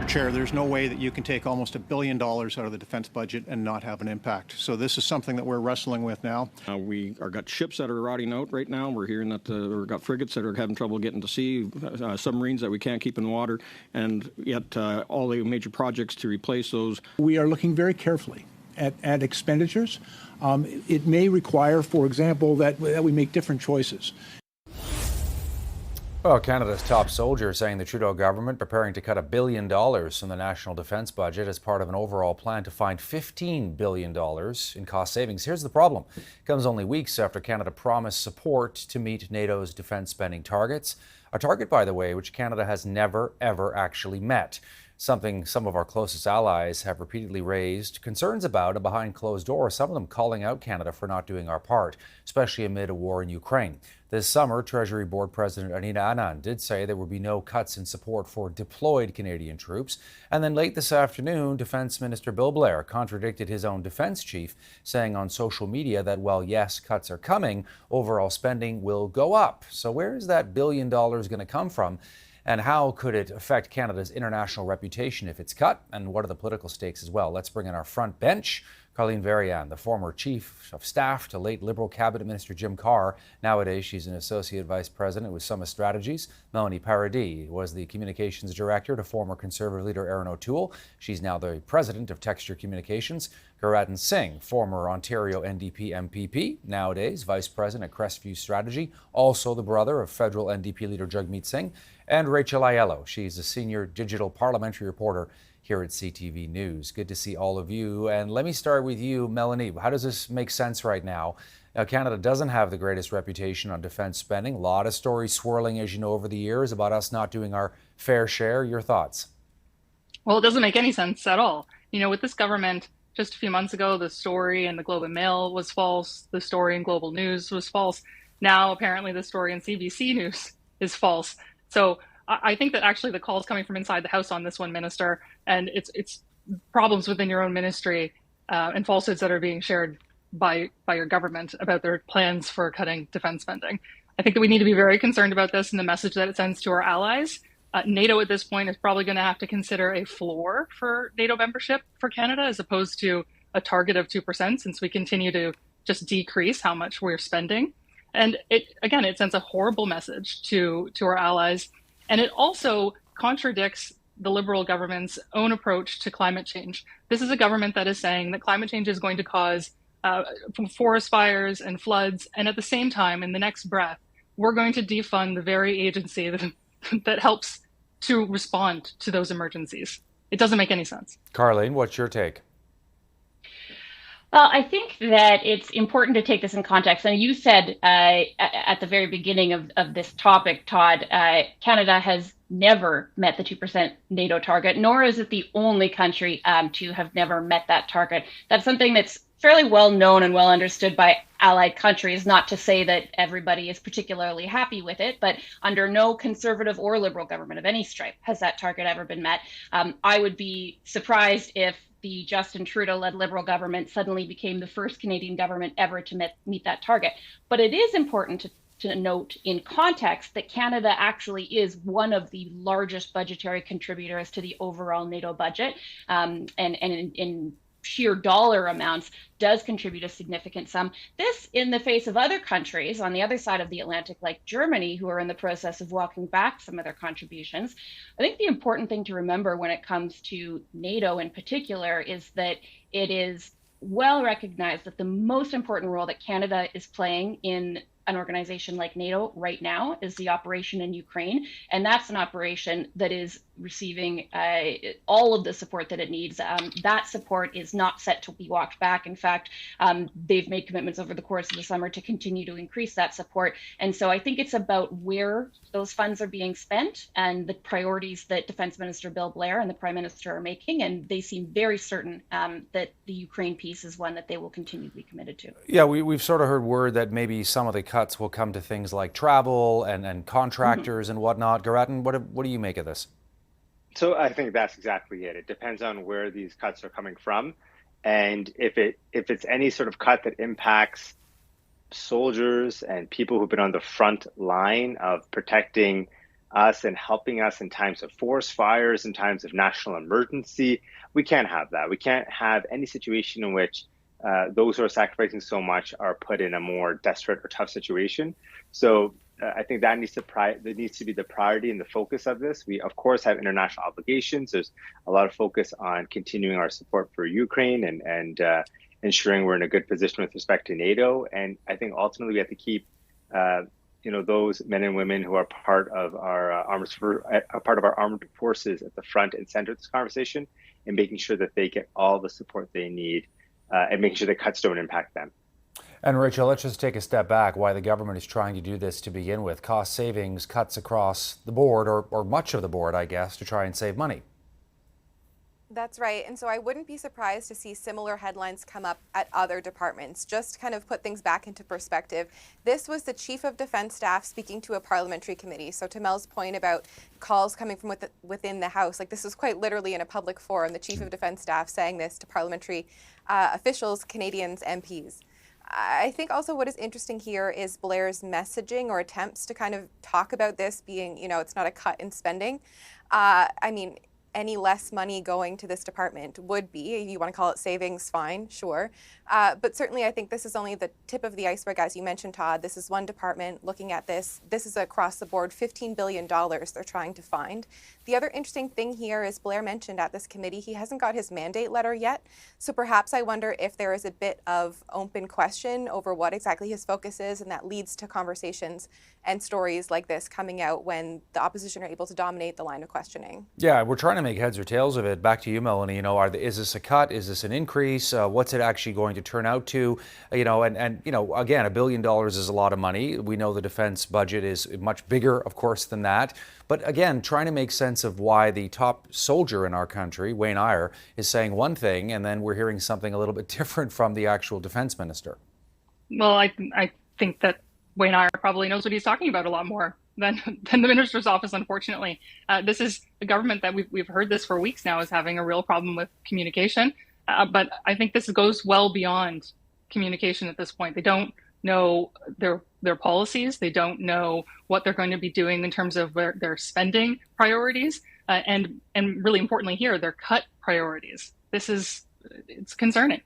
Chair, there's no way that you can take almost $1 billion out of the defense budget and not have an impact. So this is something that we're wrestling with now. We are got ships that are rotting out right now. We're hearing that we've got frigates that are having trouble getting to sea, submarines that we can't keep in water, and yet all the major projects to replace those. We are looking very carefully at expenditures. It may require, for example, that we make different choices. Well, Canada's top soldier saying the Trudeau government preparing to cut $1 billion from the national defence budget as part of an overall plan to find $15 billion in cost savings. Here's the problem. It comes only weeks after Canada promised support to meet NATO's defence spending targets. A target, by the way, which Canada has never, ever actually met. Something some of our closest allies have repeatedly raised concerns about and behind closed doors, some of them calling out Canada for not doing our part, especially amid a war in Ukraine. This summer, Treasury Board President Anita Anand did say there would be no cuts in support for deployed Canadian troops. And then late this afternoon, Defense Minister Bill Blair contradicted his own defense chief, saying on social media that while yes, cuts are coming, overall spending will go up. So where is that $1 billion going to come from? And how could it affect Canada's international reputation if it's cut? And what are the political stakes as well? Let's bring in our front bench. Carleen Varian, the former chief of staff to late Liberal cabinet minister Jim Carr. Nowadays, she's an associate vice president with Summit Strategies. Melanie Paradis was the communications director to former Conservative leader Erin O'Toole. She's now the president of Texture Communications. Guratan Singh, former Ontario NDP MPP, nowadays vice president at Crestview Strategy, also the brother of federal NDP leader Jagmeet Singh. And Rachel Aiello, she's a senior digital parliamentary reporter here at CTV News. Good to see all of you. And let me start with you, Melanie. How does this make sense right now? Canada doesn't have the greatest reputation on defense spending. A lot of stories swirling, as you know, over the years about us not doing our fair share. Your thoughts? Well, it doesn't make any sense at all. You know, with this government, just a few months ago, the story in the Globe and Mail was false. The story in Global News was false. Now, apparently, the story in CBC News is false. So I think that actually the call is coming from inside the House on this one, Minister, and it's problems within your own ministry and falsehoods that are being shared by your government about their plans for cutting defense spending. I think that we need to be very concerned about this and the message that it sends to our allies. NATO at this point is probably going to have to consider a floor for NATO membership for Canada as opposed to a target of 2%, since we continue to just decrease how much we're spending. And it sends a horrible message to our allies. And it also contradicts the Liberal government's own approach to climate change. This is a government that is saying that climate change is going to cause forest fires and floods. And at the same time, in the next breath, we're going to defund the very agency that helps to respond to those emergencies. It doesn't make any sense. Carleen, what's your take? Well, I think that it's important to take this in context. And you said at the very beginning of this topic, Todd, Canada has never met the 2% NATO target, nor is it the only country to have never met that target. That's something that's fairly well known and well understood by allied countries, not to say that everybody is particularly happy with it, but under no Conservative or Liberal government of any stripe has that target ever been met. I would be surprised if the Justin Trudeau-led Liberal government suddenly became the first Canadian government ever to meet that target. But it is important to note in context that Canada actually is one of the largest budgetary contributors to the overall NATO budget, and in sheer dollar amounts does contribute a significant sum. This in the face of other countries on the other side of the Atlantic, like Germany, who are in the process of walking back some of their contributions. I think the important thing to remember when it comes to NATO in particular is that it is well recognized that the most important role that Canada is playing in an organization like NATO right now is the operation in Ukraine. And that's an operation that is receiving all of the support that it needs. That support is not set to be walked back. In fact, they've made commitments over the course of the summer to continue to increase that support. And so I think it's about where those funds are being spent and the priorities that Defense Minister Bill Blair and the Prime Minister are making. And they seem very certain that the Ukraine piece is one that they will continue to be committed to. Yeah, we've sort of heard word that maybe some of the cuts will come to things like travel and contractors and whatnot. Guratan, what do you make of this? So I think that's exactly it. It depends on where these cuts are coming from. And if it's any sort of cut that impacts soldiers and people who've been on the front line of protecting us and helping us in times of forest fires, in times of national emergency. We can't have that. We can't have any situation in which those who are sacrificing so much are put in a more desperate or tough situation. So I think that needs to be the priority and the focus of this. We, of course, have international obligations. There's a lot of focus on continuing our support for Ukraine and ensuring we're in a good position with respect to NATO. And I think ultimately we have to keep those men and women who are part of our armed forces at the front and center of this conversation, and making sure that they get all the support they need, and making sure that cuts don't impact them. And Rachel, let's just take a step back. Why the government is trying to do this to begin with. Cost savings, cuts across the board, or much of the board, I guess, to try and save money. That's right. And so I wouldn't be surprised to see similar headlines come up at other departments. Just to kind of put things back into perspective, this was the Chief of Defense Staff speaking to a parliamentary committee. So to Mel's point about calls coming from within the House, like this is quite literally in a public forum, the Chief of Defense Staff saying this to parliamentary officials, Canadians, MPs. I think also what is interesting here is Blair's messaging or attempts to kind of talk about this being, it's not a cut in spending. Any less money going to this department would be, if you want to call it savings, fine, sure. But certainly I think this is only the tip of the iceberg, as you mentioned, Todd. This is one department looking at this. This is across the board, $15 billion they're trying to find. The other interesting thing here is Blair mentioned at this committee, he hasn't got his mandate letter yet. So perhaps I wonder if there is a bit of open question over what exactly his focus is, and that leads to conversations and stories like this coming out when the opposition are able to dominate the line of questioning. Yeah, we're trying to make heads or tails of it. Back to you, Melanie. Is this a cut? Is this an increase? What's it actually going to turn out to? Again, $1 billion is a lot of money. We know the defense budget is much bigger, of course, than that. But again, trying to make sense of why the top soldier in our country, Wayne Eyre, is saying one thing, and then we're hearing something a little bit different from the actual defense minister. Well, I think that Wayne Eyre probably knows what he's talking about a lot more than the minister's office, unfortunately. This is a government that we've heard this for weeks now is having a real problem with communication. But I think this goes well beyond communication at this point. They don't know their policies. They don't know what they're going to be doing in terms of their spending priorities. And really importantly here, their cut priorities. It's concerning.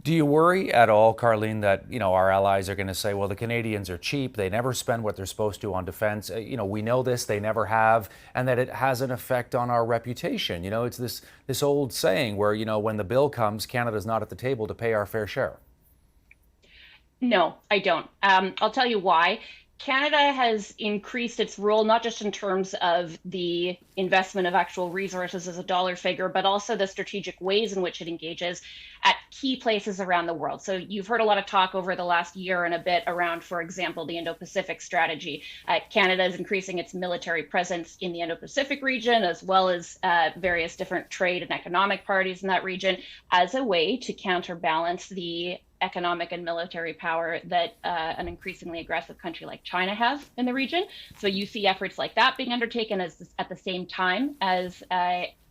Do you worry at all, Carleen, that our allies are going to say, well, the Canadians are cheap, they never spend what they're supposed to on defense, we know this, they never have, and that it has an effect on our reputation? It's this old saying where, when the bill comes, Canada's not at the table to pay our fair share. No, I don't. I'll tell you why. Canada has increased its role, not just in terms of the investment of actual resources as a dollar figure, but also the strategic ways in which it engages at key places around the world. So you've heard a lot of talk over the last year and a bit around, for example, the Indo-Pacific strategy. Canada is increasing its military presence in the Indo-Pacific region, as well as various different trade and economic parties in that region, as a way to counterbalance the economic and military power that an increasingly aggressive country like China has in the region. So you see efforts like that being undertaken at the same time as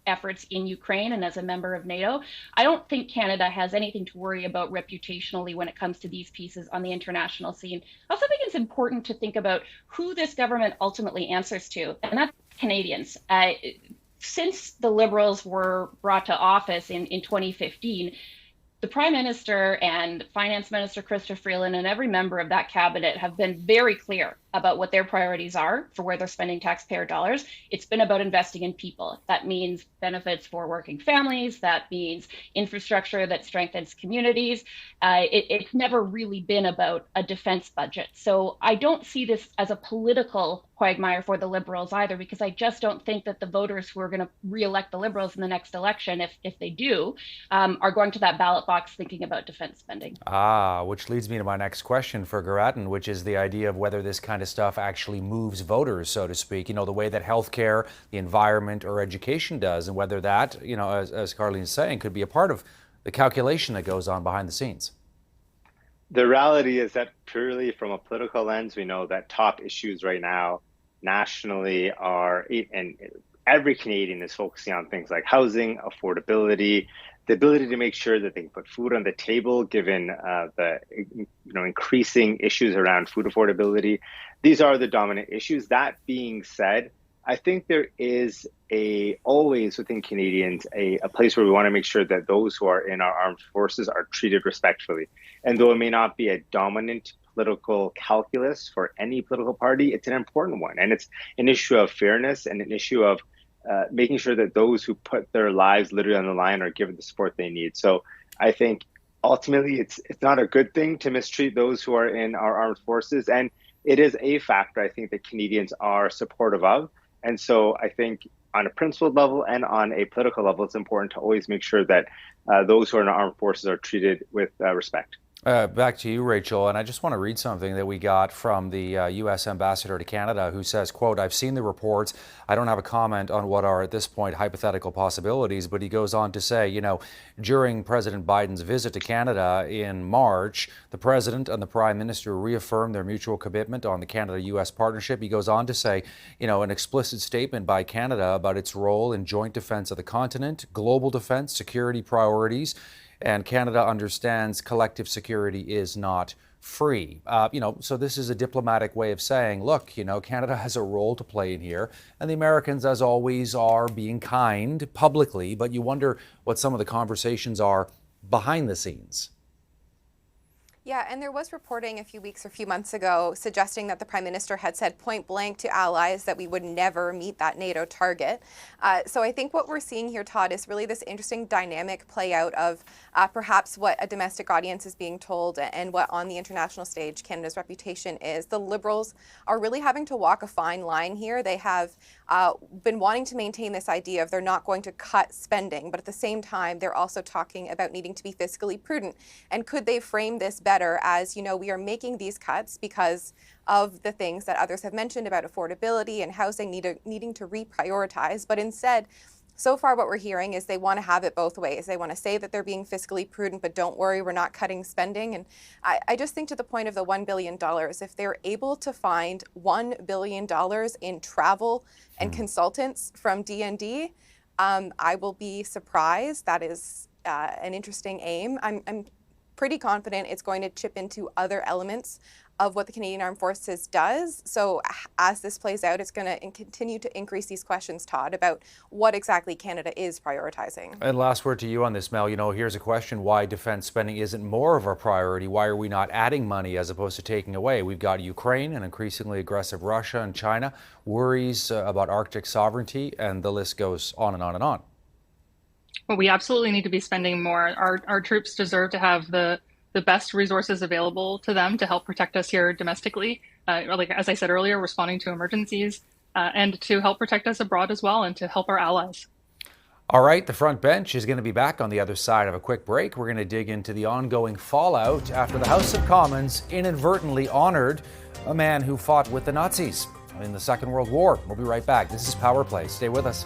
efforts in Ukraine and as a member of NATO. I don't think Canada has anything to worry about reputationally when it comes to these pieces on the international scene. I also think it's important to think about who this government ultimately answers to, and that's Canadians. Since the Liberals were brought to office in 2015, the Prime Minister and Finance Minister Chrystia Freeland and every member of that cabinet have been very clear about what their priorities are for where they're spending taxpayer dollars. It's been about investing in people. That means benefits for working families. That means infrastructure that strengthens communities. It's never really been about a defense budget. So I don't see this as a political quagmire for the Liberals either, because I just don't think that the voters who are going to re-elect the Liberals in the next election, if they do, are going to that ballot box thinking about defense spending. Which leads me to my next question for Garatin, which is the idea of whether this kind of stuff actually moves voters, so to speak, the way that healthcare, the environment, or education does, and whether that, as Carleen's saying, could be a part of the calculation that goes on behind the scenes. The reality is that purely from a political lens, we know that top issues right now nationally are, and every Canadian is focusing on things like housing, affordability, the ability to make sure that they can put food on the table, given the increasing issues around food affordability. These are the dominant issues. That being said, I think there is always within Canadians a place where we want to make sure that those who are in our armed forces are treated respectfully. And though it may not be a dominant political calculus for any political party, it's an important one. And it's an issue of fairness and an issue of making sure that those who put their lives literally on the line are given the support they need. So I think ultimately it's not a good thing to mistreat those who are in our armed forces. And it is a factor I think that Canadians are supportive of. And so I think on a principled level and on a political level, it's important to always make sure that those who are in our armed forces are treated with respect. Back to you, Rachel, and I just want to read something that we got from the U.S. ambassador to Canada, who says, quote, "I've seen the reports. I don't have a comment on what are at this point hypothetical possibilities," but he goes on to say, during President Biden's visit to Canada in March, the President and the Prime Minister reaffirmed their mutual commitment on the Canada-U.S. partnership. He goes on to say, an explicit statement by Canada about its role in joint defense of the continent, global defense, security priorities, and Canada understands collective security is not free. So this is a diplomatic way of saying, look, Canada has a role to play in here, and the Americans, as always, are being kind publicly, but you wonder what some of the conversations are behind the scenes. Yeah, and there was reporting a few months ago suggesting that the Prime Minister had said point blank to allies that we would never meet that NATO target. So I think what we're seeing here, Todd, is really this interesting dynamic play out of perhaps what a domestic audience is being told and what on the international stage Canada's reputation is. The Liberals are really having to walk a fine line here. They have been wanting to maintain this idea of they're not going to cut spending, but at the same time, they're also talking about needing to be fiscally prudent. And could they frame this better as, we are making these cuts because of the things that others have mentioned about affordability and housing needing to reprioritize, but instead, so far what we're hearing is they want to have it both ways. They want to say that they're being fiscally prudent, but don't worry, we're not cutting spending. And I just think to the point of the $1 billion, if they're able to find $1 billion in travel and consultants from D&D, I will be surprised. That is an interesting aim. I'm pretty confident it's going to chip into other elements of what the Canadian Armed Forces does. So as this plays out, it's going to continue to increase these questions, Todd, about what exactly Canada is prioritizing. And last word to you on this, Mel. Here's a question: why defense spending isn't more of a priority? Why are we not adding money as opposed to taking away? We've got Ukraine, an increasingly aggressive Russia and China, worries about Arctic sovereignty, and the list goes on and on and on. Well, we absolutely need to be spending more. Our troops deserve to have the best resources available to them to help protect us here domestically, like as I said earlier, responding to emergencies, and to help protect us abroad as well, and to help our allies. All right, the front bench is going to be back on the other side of a quick break. We're going to dig into the ongoing fallout after the House of Commons inadvertently honored a man who fought with the Nazis in the Second World War. We'll be right back. This is Power Play. Stay with us.